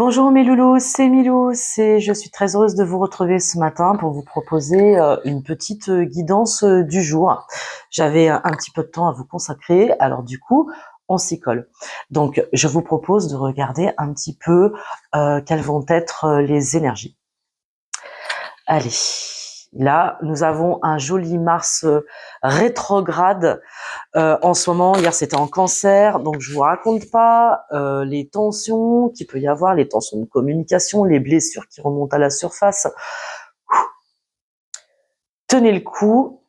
Bonjour mes loulous, c'est Milou, je suis très heureuse de vous retrouver ce matin pour vous proposer une petite guidance du jour. J'avais un petit peu de temps à vous consacrer, alors du coup, on s'y colle. Donc, je vous propose de regarder un petit peu quelles vont être les énergies. Allez, là, nous avons un joli Mars rétrograde en ce moment. Hier, c'était en Cancer, donc je vous raconte pas les tensions qu'il peut y avoir, les tensions de communication, les blessures qui remontent à la surface. Tenez le coup.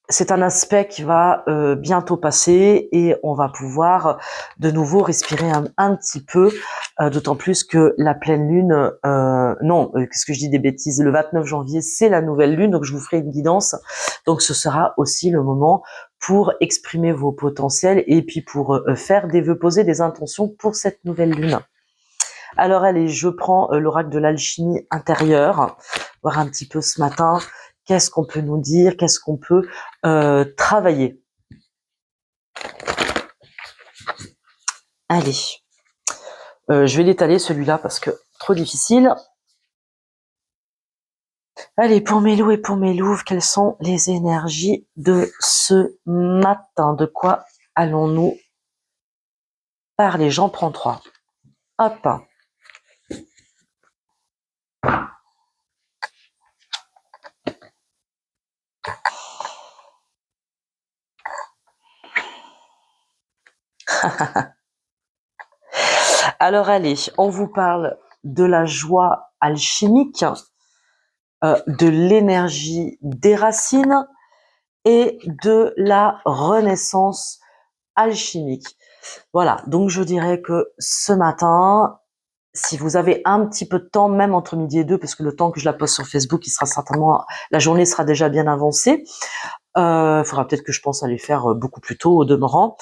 C'est un aspect qui va bientôt passer et on va pouvoir de nouveau respirer un petit peu, d'autant plus que la pleine lune, qu'est-ce que je dis des bêtises, le 29 janvier, c'est la nouvelle lune, donc je vous ferai une guidance. Donc ce sera aussi le moment pour exprimer vos potentiels et puis pour faire des vœux, poser des intentions pour cette nouvelle lune. Alors allez, je prends l'oracle de l'alchimie intérieure, voir un petit peu ce matin qu'est-ce qu'on peut nous dire, qu'est-ce qu'on peut travailler. Allez, je vais l'étaler celui-là parce que trop difficile. Allez, pour mes loups et pour mes louves, quelles sont les énergies de ce matin? De quoi allons-nous parler? J'en prends 3. Hop. Alors allez, on vous parle de la joie alchimique, de l'énergie des racines et de la renaissance alchimique. Voilà, donc je dirais que ce matin, si vous avez un petit peu de temps, même entre midi et 2, parce que le temps que je la poste sur Facebook, la journée sera déjà bien avancée. Il faudra peut-être que je pense à les faire beaucoup plus tôt au demeurant.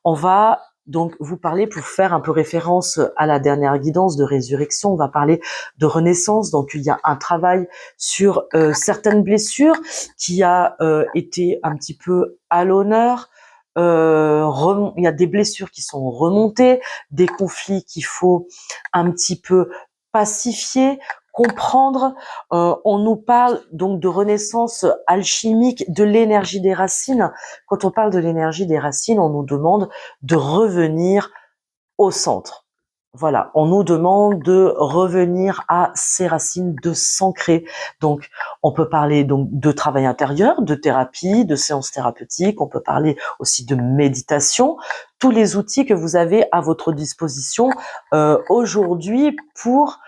On va donc vous parler, pour faire un peu référence à la dernière guidance de résurrection, on va parler de renaissance. Donc il y a un travail sur certaines blessures qui a été un petit peu à l'honneur. Il y a des blessures qui sont remontées, des conflits qu'il faut un petit peu pacifier, comprendre. On nous parle donc de renaissance alchimique, de l'énergie des racines. Quand on parle de l'énergie des racines, on nous demande de revenir au centre. Voilà, on nous demande de revenir à ces racines, de s'ancrer. Donc, on peut parler donc de travail intérieur, de thérapie, de séances thérapeutiques. On peut parler aussi de méditation. Tous les outils que vous avez à votre disposition aujourd'hui pour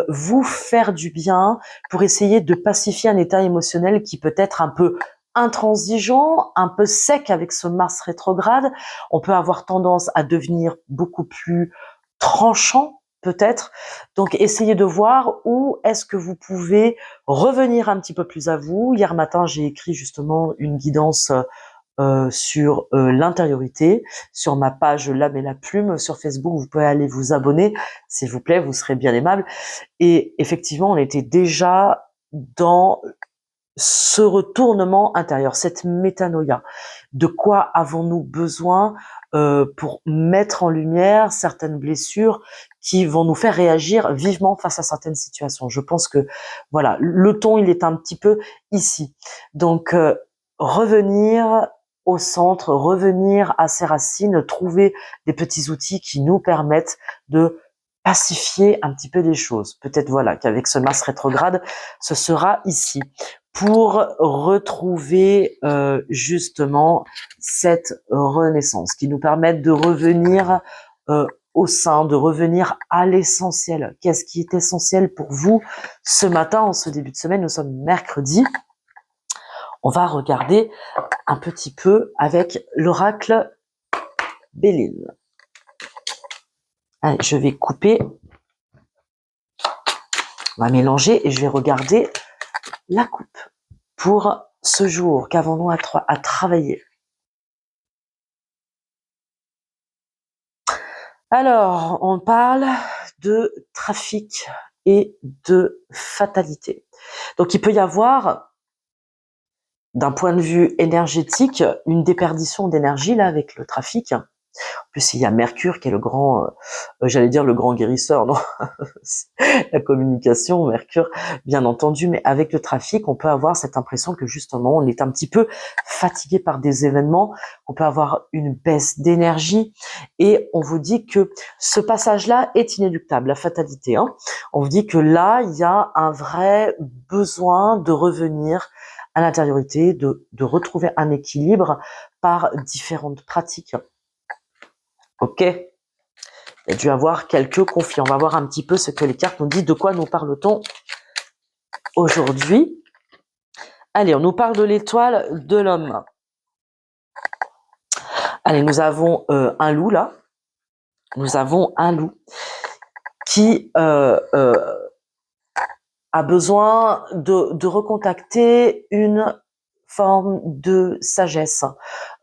vous faire du bien, pour essayer de pacifier un état émotionnel qui peut être un peu intransigeant, un peu sec avec ce Mars rétrograde. On peut avoir tendance à devenir beaucoup plus tranchant, peut-être. Donc, essayez de voir où est-ce que vous pouvez revenir un petit peu plus à vous. Hier matin, j'ai écrit justement une guidance sur l'intériorité, sur ma page L'âme et la plume sur Facebook. Vous pouvez aller vous abonner, s'il vous plaît, vous serez bien aimable. Et effectivement, on était déjà dans ce retournement intérieur, cette métanoïa. De quoi avons-nous besoin pour mettre en lumière certaines blessures qui vont nous faire réagir vivement face à certaines situations? Je pense que voilà, le ton il est un petit peu ici. Donc revenir au centre, revenir à ses racines, trouver des petits outils qui nous permettent de pacifier un petit peu les choses. Peut-être voilà qu'avec ce Mars rétrograde, ce sera ici pour retrouver justement cette renaissance qui nous permette de revenir au sein, de revenir à l'essentiel. Qu'est-ce qui est essentiel pour vous ce matin, en ce début de semaine? Nous sommes mercredi. On va regarder un petit peu avec l'oracle Béline. Allez, je vais couper. On va mélanger et je vais regarder la coupe. Pour ce jour, qu'avons-nous à travailler? Alors, on parle de trafic et de fatalité. Donc, il peut y avoir, d'un point de vue énergétique, une déperdition d'énergie là avec le trafic. En plus, il y a Mercure qui est le grand, j'allais dire le grand guérisseur, non, la communication, Mercure, bien entendu, mais avec le trafic, on peut avoir cette impression que justement, on est un petit peu fatigué par des événements, on peut avoir une baisse d'énergie, et on vous dit que ce passage-là est inéluctable, la fatalité. Hein. On vous dit que là, il y a un vrai besoin de revenir à l'intériorité, de retrouver un équilibre par différentes pratiques. Ok, il y a dû avoir quelques conflits. On va voir un petit peu ce que les cartes nous disent. De quoi nous parle-t-on aujourd'hui? Allez, on nous parle de l'étoile de l'homme. Allez, nous avons un loup là. Nous avons un loup qui a besoin de recontacter une forme de sagesse,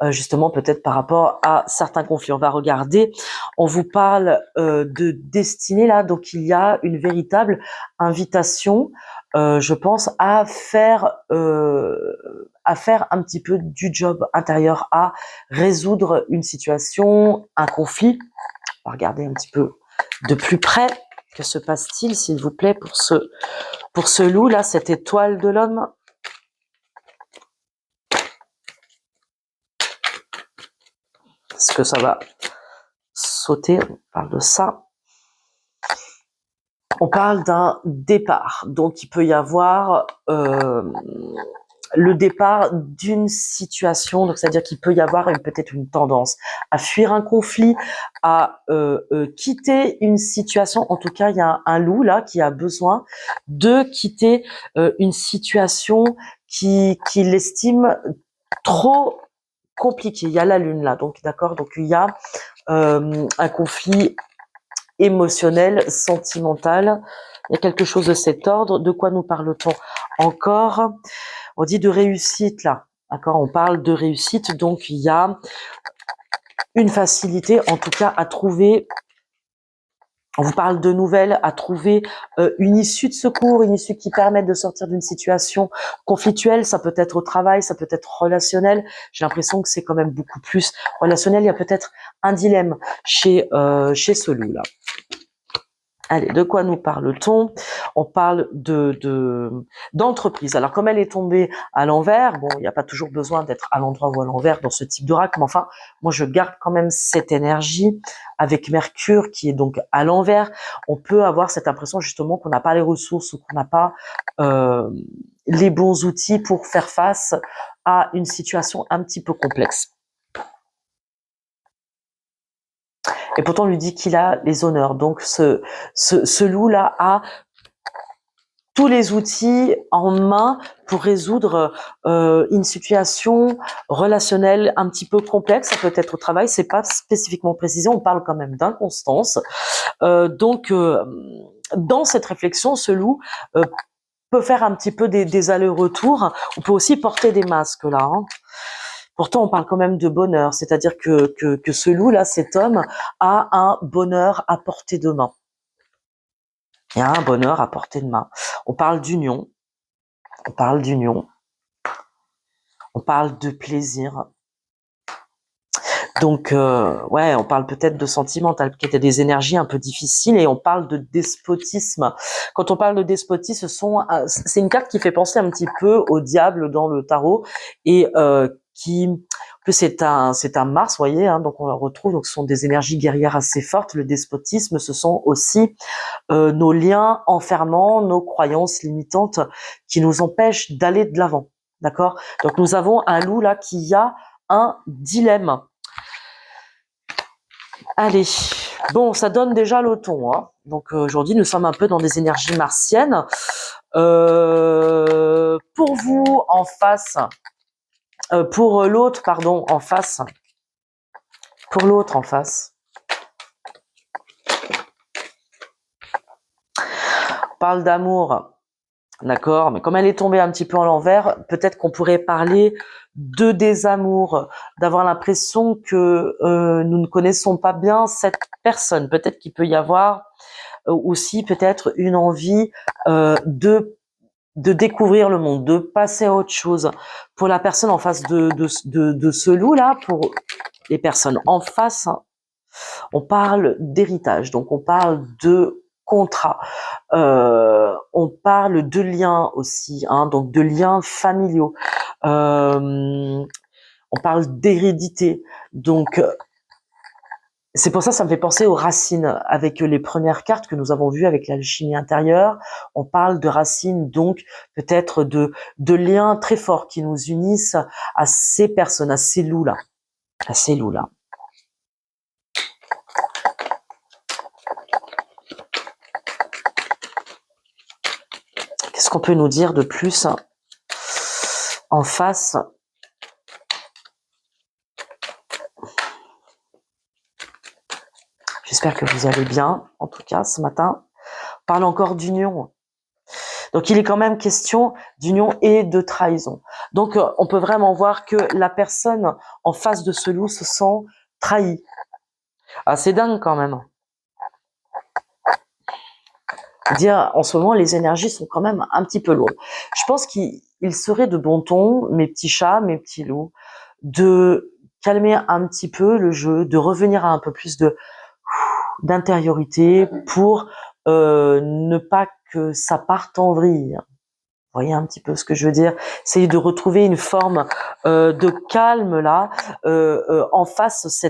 justement peut-être par rapport à certains conflits. On va regarder, on vous parle de destinée là, donc il y a une véritable invitation, je pense, à faire un petit peu du job intérieur, à résoudre une situation, un conflit. On va regarder un petit peu de plus près. Que se passe-t-il, s'il vous plaît, pour ce loup là, cette étoile de l'homme? Est-ce que ça va sauter? On parle de ça. On parle d'un départ. Donc, il peut y avoir le départ d'une situation. Donc, c'est-à-dire qu'il peut y avoir peut-être une tendance à fuir un conflit, à quitter une situation. En tout cas, il y a un loup là qui a besoin de quitter une situation qu'il estime trop compliqué. Il y a la lune là, donc d'accord. Donc il y a un conflit émotionnel, sentimental. Il y a quelque chose de cet ordre. De quoi nous parle-t-on encore? On dit de réussite là, d'accord. On parle de réussite, donc il y a une facilité, en tout cas, à trouver. On vous parle de nouvelles, à trouver une issue de secours, une issue qui permette de sortir d'une situation conflictuelle. Ça peut être au travail, ça peut être relationnel. J'ai l'impression que c'est quand même beaucoup plus relationnel. Il y a peut-être un dilemme chez ce loup-là. Allez, de quoi nous parle-t-on? On parle d'entreprise. Alors, comme elle est tombée à l'envers, bon, il n'y a pas toujours besoin d'être à l'endroit ou à l'envers dans ce type d'oracle, mais enfin, moi, je garde quand même cette énergie avec Mercure qui est donc à l'envers. On peut avoir cette impression justement qu'on n'a pas les ressources ou qu'on n'a pas les bons outils pour faire face à une situation un petit peu complexe. Et pourtant, on lui dit qu'il a les honneurs. Donc, ce loup-là a tous les outils en main pour résoudre une situation relationnelle un petit peu complexe. Ça peut être au travail, c'est pas spécifiquement précisé. On parle quand même d'inconstance. Donc, dans cette réflexion, ce loup peut faire un petit peu des allers-retours. On peut aussi porter des masques là. Hein. Pourtant, on parle quand même de bonheur, c'est-à-dire que ce loup-là, cet homme, a un bonheur à portée de main. Il y a un bonheur à portée de main. On parle d'union, on parle d'union, on parle de plaisir. Donc, ouais, on parle peut-être de sentimental, peut-être des énergies un peu difficiles, et on parle de despotisme. Quand on parle de despotisme, c'est une carte qui fait penser un petit peu au diable dans le tarot, et en plus c'est un Mars, vous voyez, hein, donc on le retrouve, donc ce sont des énergies guerrières assez fortes. Le despotisme, ce sont aussi nos liens enfermants, nos croyances limitantes qui nous empêchent d'aller de l'avant, d'accord? Donc nous avons un loup là qui a un dilemme. Allez, bon, ça donne déjà le ton. Hein. Donc aujourd'hui, nous sommes un peu dans des énergies martiennes. Pour vous, en face, pour l'autre, pardon, en face. Pour l'autre, en face. On parle d'amour, d'accord, mais comme elle est tombée un petit peu à l'envers, peut-être qu'on pourrait parler de désamour, d'avoir l'impression que nous ne connaissons pas bien cette personne. Peut-être qu'il peut y avoir aussi peut-être une envie de découvrir le monde, de passer à autre chose. Pour la personne en face de ce loup-là, les personnes en face, on parle d'héritage, donc on parle de contrat, on parle de liens aussi, hein, donc de liens familiaux, on parle d'hérédité, donc c'est pour ça que ça me fait penser aux racines avec les premières cartes que nous avons vues avec l'alchimie intérieure. On parle de racines, donc peut-être de liens très forts qui nous unissent à ces personnes, à ces loups-là, à ces loups-là. Qu'est-ce qu'on peut nous dire de plus en face? J'espère que vous allez bien, en tout cas, ce matin. On parle encore d'union. Donc, il est quand même question d'union et de trahison. Donc, on peut vraiment voir que la personne en face de ce loup se sent trahie. Ah, c'est dingue quand même. Dire, en ce moment, les énergies sont quand même un petit peu lourdes. Je pense qu'il serait de bon ton, mes petits chats, mes petits loups, de calmer un petit peu le jeu, de revenir à un peu plus d'intériorité pour ne pas que ça parte en vrille. Vous voyez un petit peu ce que je veux dire? Essayer de retrouver une forme de calme là, en face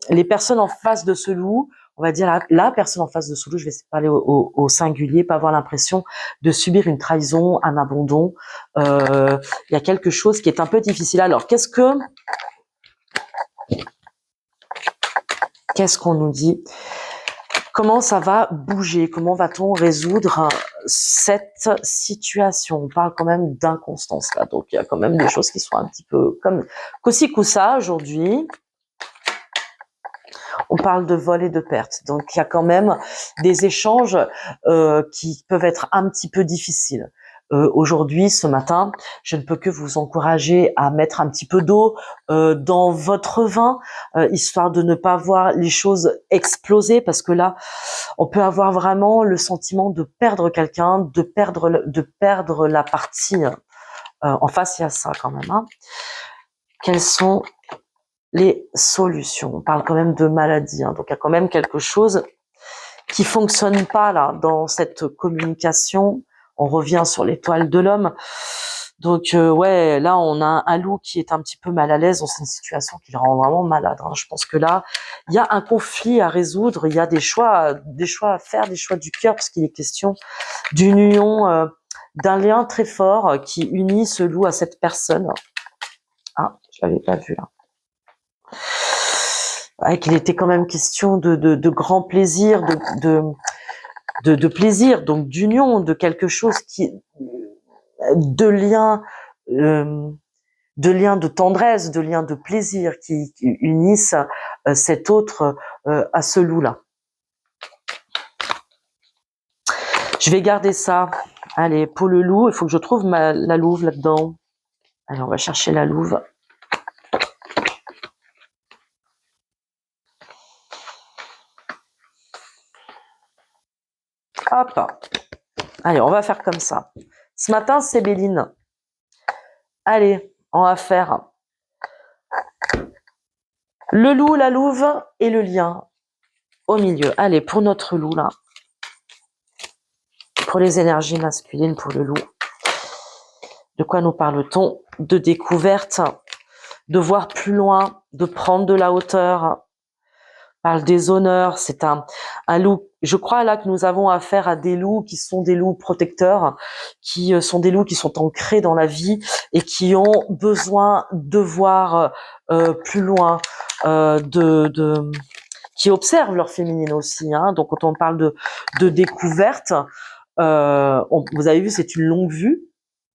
les personnes en face de ce loup, on va dire la personne en face de ce loup, je vais parler au singulier, pas avoir l'impression de subir une trahison, un abandon. Il y a quelque chose qui est un peu difficile. Alors, qu'est-ce qu'on nous dit? Comment ça va bouger? Comment va-t-on résoudre cette situation? On parle quand même d'inconstance là, donc il y a quand même des choses qui sont un petit peu comme qu'aussi ça aujourd'hui. On parle de vol et de perte, donc il y a quand même des échanges qui peuvent être un petit peu difficiles. Aujourd'hui, ce matin, je ne peux que vous encourager à mettre un petit peu d'eau dans votre vin, histoire de ne pas voir les choses exploser, parce que là, on peut avoir vraiment le sentiment de perdre quelqu'un, de perdre la partie. En face, il y a ça quand même. Hein. Quelles sont les solutions? On parle quand même de maladie, hein, donc il y a quand même quelque chose qui fonctionne pas là dans cette communication. On revient sur l'étoile de l'homme. Donc ouais, là on a un loup qui est un petit peu mal à l'aise dans une situation qui le rend vraiment malade. Hein. Je pense que là, il y a un conflit à résoudre, il y a des choix à faire, des choix du cœur, parce qu'il est question d'une union, d'un lien très fort qui unit ce loup à cette personne. Ah, je l'avais pas vu là. Ouais, qu'il était quand même question de grand plaisir, de plaisir, donc d'union, de quelque chose de lien, de tendresse, de lien de plaisir qui unissent cet autre à ce loup-là. Je vais garder ça. Allez, pour le loup, il faut que je trouve la louve là-dedans. Allez, on va chercher la louve. Hop. Allez, on va faire comme ça. Ce matin, c'est Béline. Allez, on va faire le loup, la louve et le lien au milieu. Allez, pour notre loup, là. Pour les énergies masculines, pour le loup. De quoi nous parle-t-on? De découverte, de voir plus loin, de prendre de la hauteur. Parle des honneurs, c'est un loup. Je crois là que nous avons affaire à des loups qui sont des loups protecteurs, qui sont des loups qui sont ancrés dans la vie et qui ont besoin de voir plus loin, qui observent leur féminine aussi. Hein. Donc quand on parle de découverte, vous avez vu, c'est une longue vue.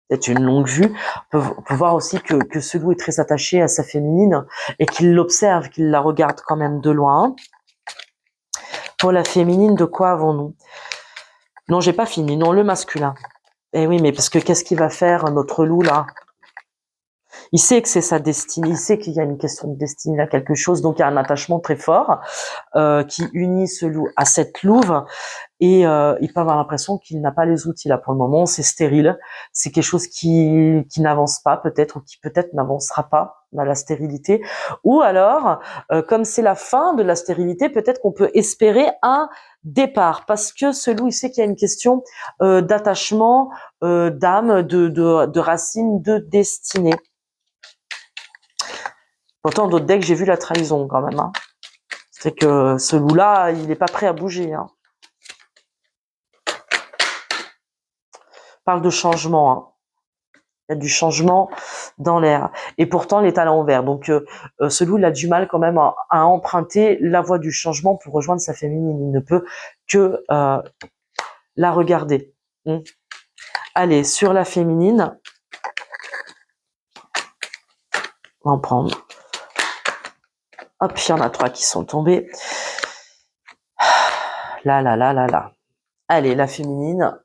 C'est une longue vue. On peut voir aussi que ce loup est très attaché à sa féminine et qu'il l'observe, qu'il la regarde quand même de loin. Pour la féminine, de quoi avons-nous? Non, j'ai pas fini. Non, le masculin. Eh oui, mais parce que qu'est-ce qu'il va faire notre loup là? Il sait que c'est sa destinée, il sait qu'il y a une question de destinée à quelque chose, donc il y a un attachement très fort qui unit ce loup à cette louve. Et il peut avoir l'impression qu'il n'a pas les outils là pour le moment, c'est stérile, c'est quelque chose qui n'avance pas peut-être, ou qui peut-être n'avancera pas dans la stérilité, ou alors comme c'est la fin de la stérilité, peut-être qu'on peut espérer un départ, parce que ce loup il sait qu'il y a une question d'attachement, d'âme, de racines, de destinée. Pourtant d'autres decks j'ai vu la trahison quand même, hein. C'est que ce loup là il n'est pas prêt à bouger, hein. Parle de changement, hein. Il y a du changement dans l'air. Et pourtant, il est à l'envers. Donc, ce loup, il a du mal quand même à emprunter la voie du changement pour rejoindre sa féminine. Il ne peut que la regarder. Allez, sur la féminine, on va en prendre. Hop, il y en a 3 qui sont tombés. Là. Allez, la féminine,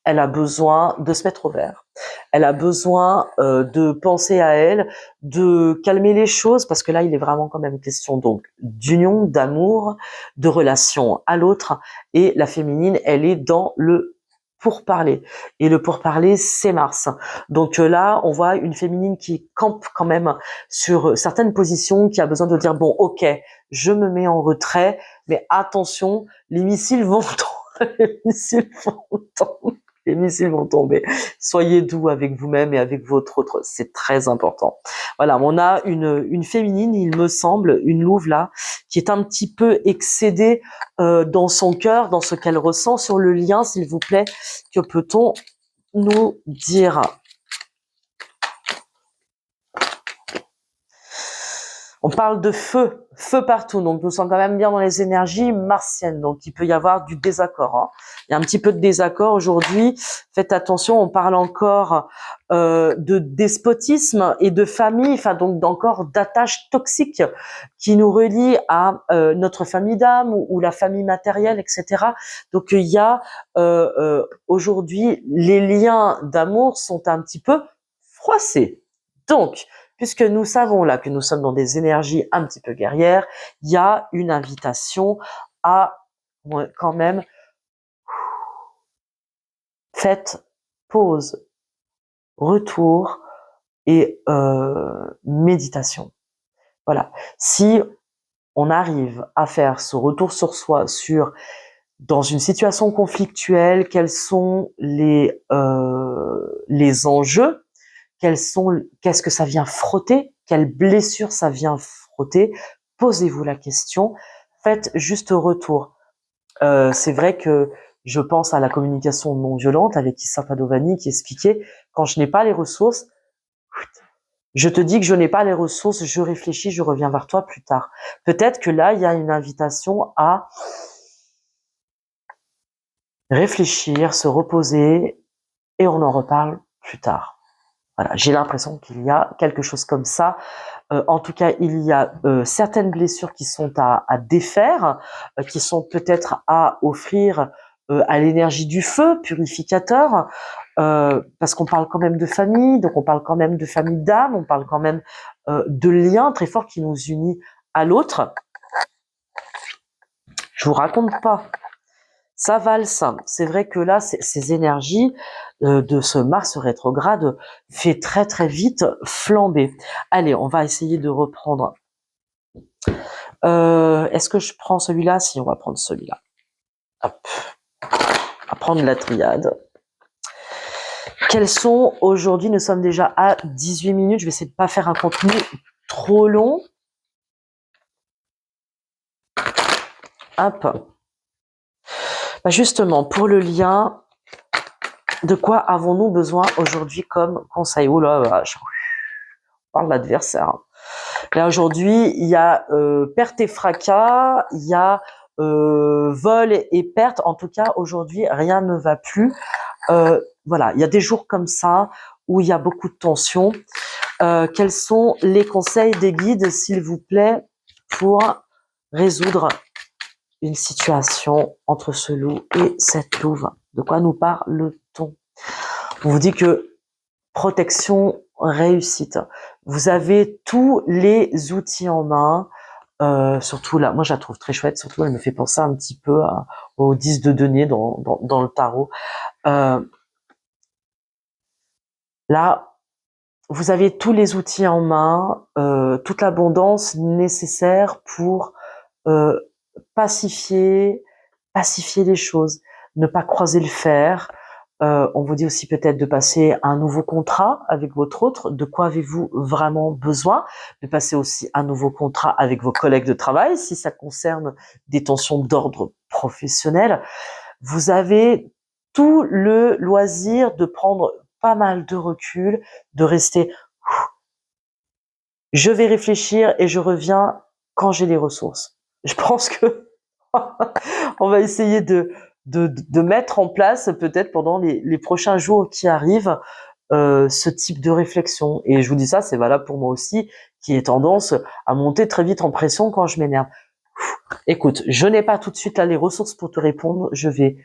elle a besoin de se mettre au vert. Elle a besoin de penser à elle, de calmer les choses, parce que là, il est vraiment quand même question donc d'union, d'amour, de relation à l'autre. Et la féminine, elle est dans le pourparler. Et le pourparler, c'est Mars. Donc là, on voit une féminine qui campe quand même sur certaines positions, qui a besoin de dire, bon, ok, je me mets en retrait, mais attention, les missiles vont tomber. Les missiles vont tomber. Les missiles vont tomber. Soyez doux avec vous-même et avec votre autre. C'est très important. Voilà, on a une féminine, il me semble, une louve là, qui est un petit peu excédée dans son cœur, dans ce qu'elle ressent. Sur le lien, s'il vous plaît, que peut-on nous dire? On parle de feu, feu partout, donc nous sommes quand même bien dans les énergies martiennes, donc il peut y avoir du désaccord, hein. Il y a un petit peu de désaccord aujourd'hui, faites attention, on parle encore de despotisme et de famille, enfin donc d'encore d'attaches toxiques qui nous relient à notre famille d'âme ou la famille matérielle, etc. Donc il y a aujourd'hui, les liens d'amour sont un petit peu froissés. Donc, puisque nous savons là que nous sommes dans des énergies un petit peu guerrières, il y a une invitation à quand même faites pause, retour et méditation. Voilà. Si on arrive à faire ce retour sur soi, sur dans une situation conflictuelle, quels sont les enjeux, qu'est-ce que ça vient frotter, quelle blessure ça vient frotter, posez-vous la question, faites juste retour. C'est vrai que je pense à la communication non violente avec Issa Padovani qui expliquait, quand je n'ai pas les ressources, je te dis que je n'ai pas les ressources, je réfléchis, je reviens vers toi plus tard. Peut-être que là, il y a une invitation à réfléchir, se reposer, et on en reparle plus tard. Voilà, j'ai l'impression qu'il y a quelque chose comme ça. En tout cas, il y a certaines blessures qui sont à défaire, qui sont peut-être à offrir à l'énergie du feu purificateur, parce qu'on parle quand même de famille, donc on parle quand même de famille d'âme, on parle quand même de liens très forts qui nous unissent à l'autre. Je vous raconte pas. Ça valse. C'est vrai que là, ces énergies de ce Mars rétrograde fait très très vite flamber. Allez, on va essayer de reprendre. Est-ce que je prends celui-là? Si, on va prendre celui-là. Hop. On va prendre la triade. Quels sont aujourd'hui? Nous sommes déjà à 18 minutes. Je vais essayer de ne pas faire un contenu trop long. Hop. Bah justement, pour le lien, de quoi avons-nous besoin aujourd'hui comme conseil? Oh là, je parle de l'adversaire. Là aujourd'hui, il y a perte et fracas, il y a vol et perte. En tout cas, aujourd'hui, rien ne va plus. Voilà, il y a des jours comme ça où il y a beaucoup de tension. Quels sont les conseils des guides, s'il vous plaît, pour résoudre une situation entre ce loup et cette louve? De quoi nous parle-t-on? On vous dit que protection réussite. Vous avez tous les outils en main. Surtout là, moi je la trouve très chouette. Surtout, elle me fait penser un petit peu au 10 de denier dans le tarot. Là, vous avez tous les outils en main, toute l'abondance nécessaire pour pacifier les choses, ne pas croiser le fer. On vous dit aussi peut-être de passer un nouveau contrat avec votre autre. De quoi avez-vous vraiment besoin? De passer aussi un nouveau contrat avec vos collègues de travail, si ça concerne des tensions d'ordre professionnel. Vous avez tout le loisir de prendre pas mal de recul, de rester je vais réfléchir et je reviens quand j'ai les ressources. Je pense que on va essayer de mettre en place peut-être pendant les prochains jours qui arrivent ce type de réflexion. Et je vous dis ça, c'est valable pour moi aussi, qui ai tendance à monter très vite en pression quand je m'énerve. Écoute, je n'ai pas tout de suite là les ressources pour te répondre. Je vais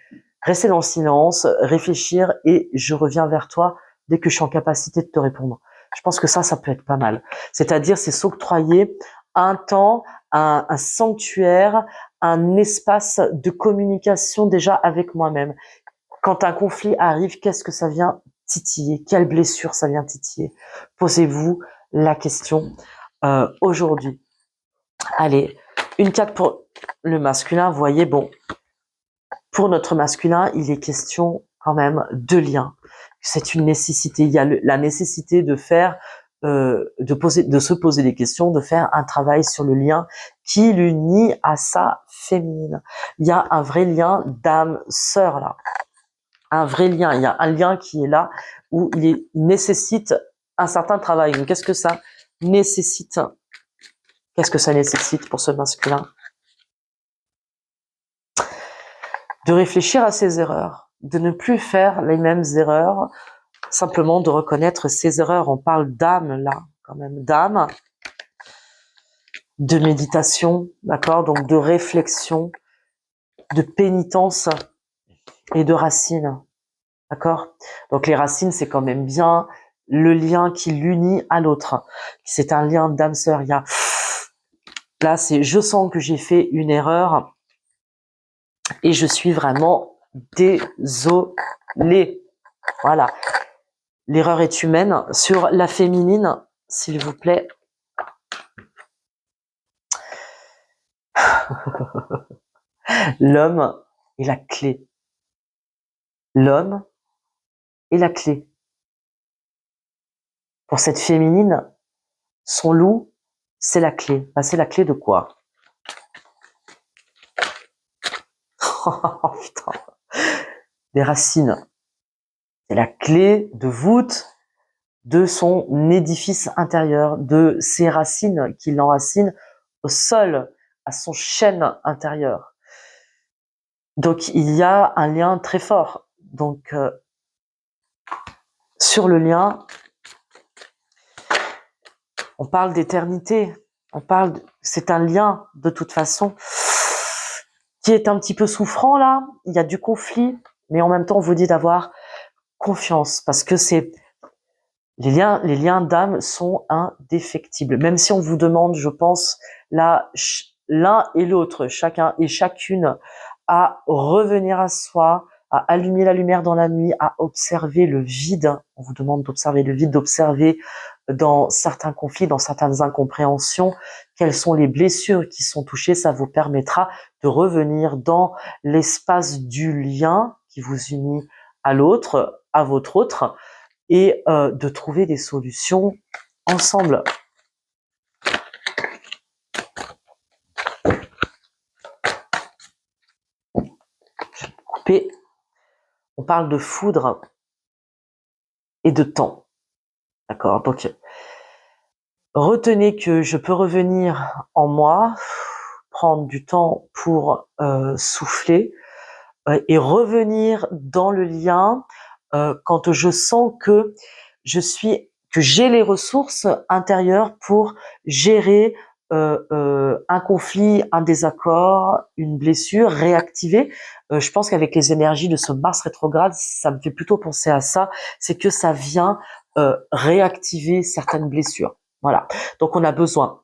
rester dans le silence, réfléchir et je reviens vers toi dès que je suis en capacité de te répondre. Je pense que ça peut être pas mal. C'est-à-dire, c'est s'octroyer un temps, un sanctuaire, un espace de communication déjà avec moi-même. Quand un conflit arrive, qu'est-ce que ça vient titiller? Quelle blessure ça vient titiller? Posez-vous la question aujourd'hui. Allez, une carte pour le masculin. Vous voyez, bon, pour notre masculin, il est question quand même de lien. C'est une nécessité. Il y a la nécessité de faire, de se poser des questions, de faire un travail sur le lien qui l'unit à sa féminine. Il y a un vrai lien d'âme-sœur là. Un vrai lien. Il y a un lien qui est là où il nécessite un certain travail. Donc, qu'est-ce que ça nécessite? Qu'est-ce que ça nécessite pour ce masculin? De réfléchir à ses erreurs, de ne plus faire les mêmes erreurs, simplement de reconnaître ses erreurs. On parle d'âme là, quand même d'âme, de méditation, d'accord, donc de réflexion, de pénitence et de racines, d'accord. Donc les racines, c'est quand même bien le lien qui l'unit à l'autre. C'est un lien d'âme-sœur. Il y a là, c'est je sens que j'ai fait une erreur et je suis vraiment désolée. Voilà. L'erreur est humaine. Sur la féminine, s'il vous plaît. L'homme est la clé. L'homme est la clé. Pour cette féminine, son loup, c'est la clé. Bah, c'est la clé de quoi? Oh putain. Des racines. C'est la clé de voûte de son édifice intérieur, de ses racines qui l'enracinent au sol, à son chêne intérieur. Donc il y a un lien très fort. Donc sur le lien, on parle d'éternité, c'est un lien de toute façon qui est un petit peu souffrant là. Il y a du conflit, mais en même temps on vous dit d'avoir confiance parce que c'est les liens d'âme sont indéfectibles. Même si on vous demande, je pense, là, l'un et l'autre, chacun et chacune, à revenir à soi, à allumer la lumière dans la nuit, à observer le vide. On vous demande d'observer le vide, d'observer dans certains conflits, dans certaines incompréhensions, quelles sont les blessures qui sont touchées. Ça vous permettra de revenir dans l'espace du lien qui vous unit à l'autre, à votre autre, et de trouver des solutions ensemble. Couper. On parle de foudre et de temps. D'accord? Donc, retenez que je peux revenir en moi, prendre du temps pour souffler et revenir dans le lien quand je sens que j'ai les ressources intérieures pour gérer un conflit, un désaccord, une blessure, réactiver. Je pense qu'avec les énergies de ce Mars rétrograde, ça me fait plutôt penser à ça, c'est que ça vient réactiver certaines blessures. Voilà. Donc on a besoin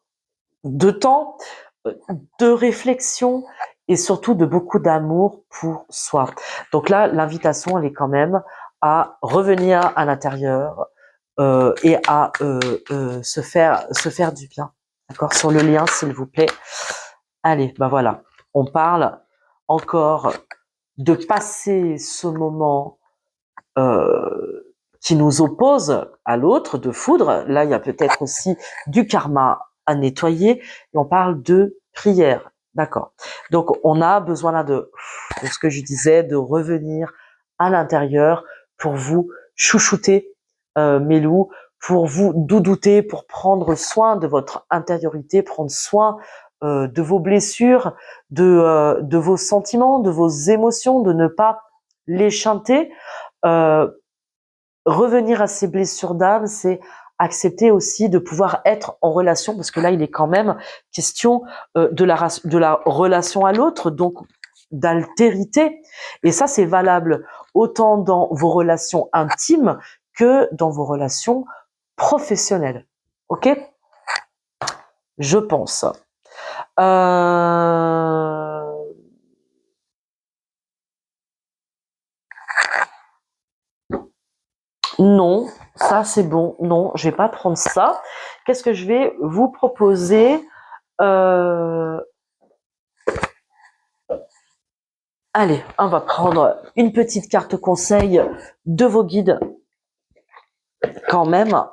de temps, de réflexion et surtout de beaucoup d'amour pour soi. Donc là, l'invitation, elle est quand même à revenir à l'intérieur et à se faire du bien. D'accord? Sur le lien, s'il vous plaît. Allez, ben voilà. On parle encore de passer ce moment qui nous oppose à l'autre, de foudre. Là, il y a peut-être aussi du karma à nettoyer. Et on parle de prière. D'accord. Donc, on a besoin là de ce que je disais, de revenir à l'intérieur pour vous chouchouter, mes loups, pour vous doudouter, pour prendre soin de votre intériorité, prendre soin de vos blessures, de vos sentiments, de vos émotions, de ne pas les chanter. Revenir à ces blessures d'âme, c'est accepter aussi de pouvoir être en relation, parce que là, il est quand même question de la relation à l'autre, donc d'altérité. Et ça, c'est valable autant dans vos relations intimes que dans vos relations professionnelles. Ok? Je pense. Non, ça c'est bon. Non, je vais pas prendre ça. Qu'est-ce que je vais vous proposer? Allez, on va prendre une petite carte conseil de vos guides quand même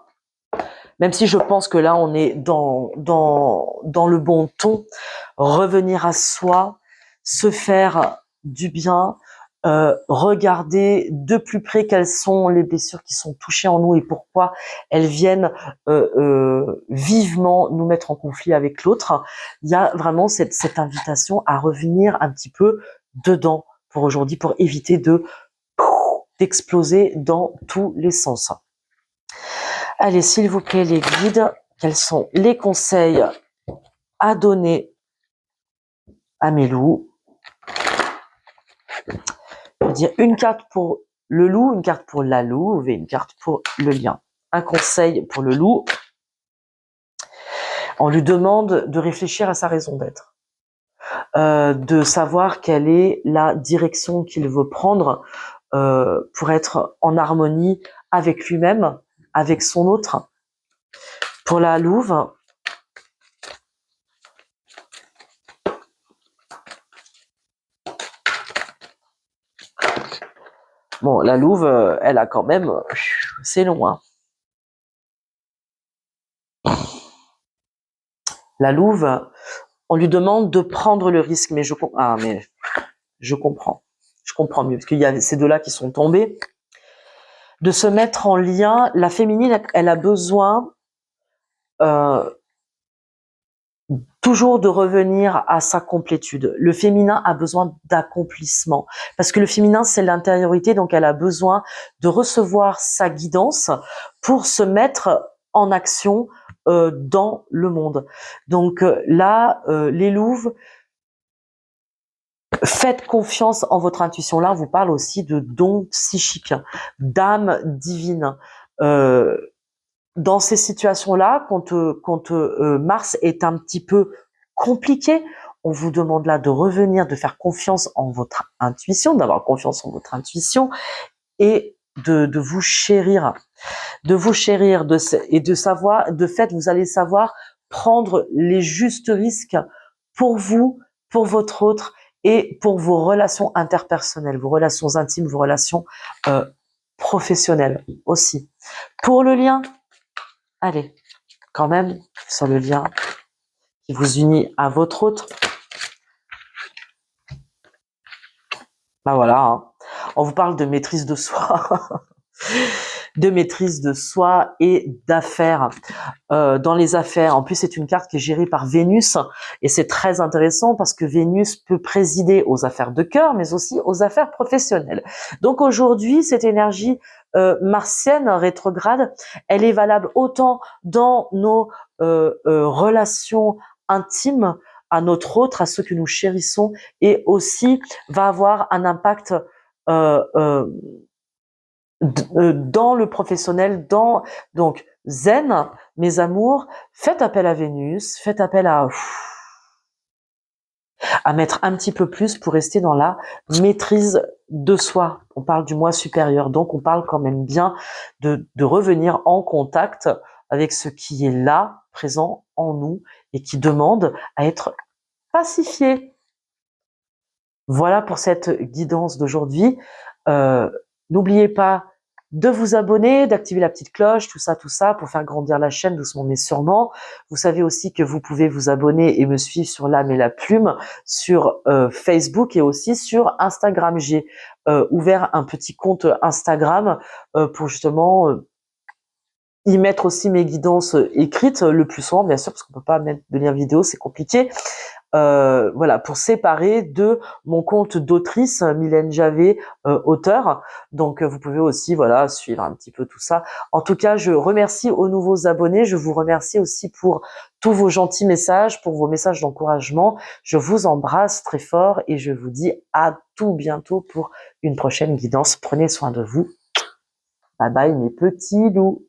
si je pense que là on est dans le bon ton, revenir à soi, se faire du bien, regarder de plus près quelles sont les blessures qui sont touchées en nous et pourquoi elles viennent vivement nous mettre en conflit avec l'autre. Il y a vraiment cette invitation à revenir un petit peu dedans pour aujourd'hui, pour éviter d'exploser dans tous les sens. Allez, s'il vous plaît, les guides, quels sont les conseils à donner à mes loups? Je veux dire une carte pour le loup, une carte pour la louve et une carte pour le lion. Un conseil pour le loup. On lui demande de réfléchir à sa raison d'être, de savoir quelle est la direction qu'il veut prendre pour être en harmonie avec lui-même, avec son autre. Pour la louve, bon, la louve, elle a quand même, c'est long, hein. La louve, on lui demande de prendre le risque, mais je comprends mieux, parce qu'il y a ces deux-là qui sont tombés, de se mettre en lien. La féminine, elle a besoin toujours de revenir à sa complétude. Le féminin a besoin d'accomplissement, parce que le féminin, c'est l'intériorité, donc elle a besoin de recevoir sa guidance pour se mettre en action dans le monde. Donc là, les louves, faites confiance en votre intuition. Là, on vous parle aussi de dons psychiques, d'âme divine. Dans ces situations-là, quand Mars est un petit peu compliqué, on vous demande là de revenir, de faire confiance en votre intuition, d'avoir confiance en votre intuition et de vous chérir, et de savoir, de fait, vous allez savoir prendre les justes risques pour vous, pour votre autre et pour vos relations interpersonnelles, vos relations intimes, vos relations professionnelles aussi. Pour le lien, allez, quand même, sur le lien qui vous unit à votre autre. Ben voilà, hein. On vous parle de maîtrise de soi. De maîtrise de soi et d'affaires. Dans les affaires, en plus c'est une carte qui est gérée par Vénus et c'est très intéressant parce que Vénus peut présider aux affaires de cœur mais aussi aux affaires professionnelles. Donc aujourd'hui, cette énergie martienne rétrograde, elle est valable autant dans nos relations intimes, à notre autre, à ceux que nous chérissons, et aussi va avoir un impact dans le professionnel, donc zen, mes amours, faites appel à Vénus, faites appel à mettre un petit peu plus pour rester dans la maîtrise de soi. On parle du moi supérieur, donc on parle quand même bien de revenir en contact avec ce qui est là, présent en nous, et qui demande à être pacifié. Voilà pour cette guidance d'aujourd'hui. N'oubliez pas de vous abonner, d'activer la petite cloche, tout ça, pour faire grandir la chaîne doucement mais sûrement. Vous savez aussi que vous pouvez vous abonner et me suivre sur l'âme et la plume, sur Facebook et aussi sur Instagram. J'ai ouvert un petit compte Instagram pour justement y mettre aussi mes guidances écrites le plus souvent, bien sûr, parce qu'on peut pas mettre de lien vidéo, c'est compliqué. Voilà, pour séparer de mon compte d'autrice Mylène Javet, auteur. Donc vous pouvez aussi voilà suivre un petit peu tout ça. En tout cas, je remercie aux nouveaux abonnés. Je vous remercie aussi pour tous vos gentils messages, pour vos messages d'encouragement. Je vous embrasse très fort et je vous dis à tout bientôt pour une prochaine guidance. Prenez soin de vous. Bye bye mes petits loups.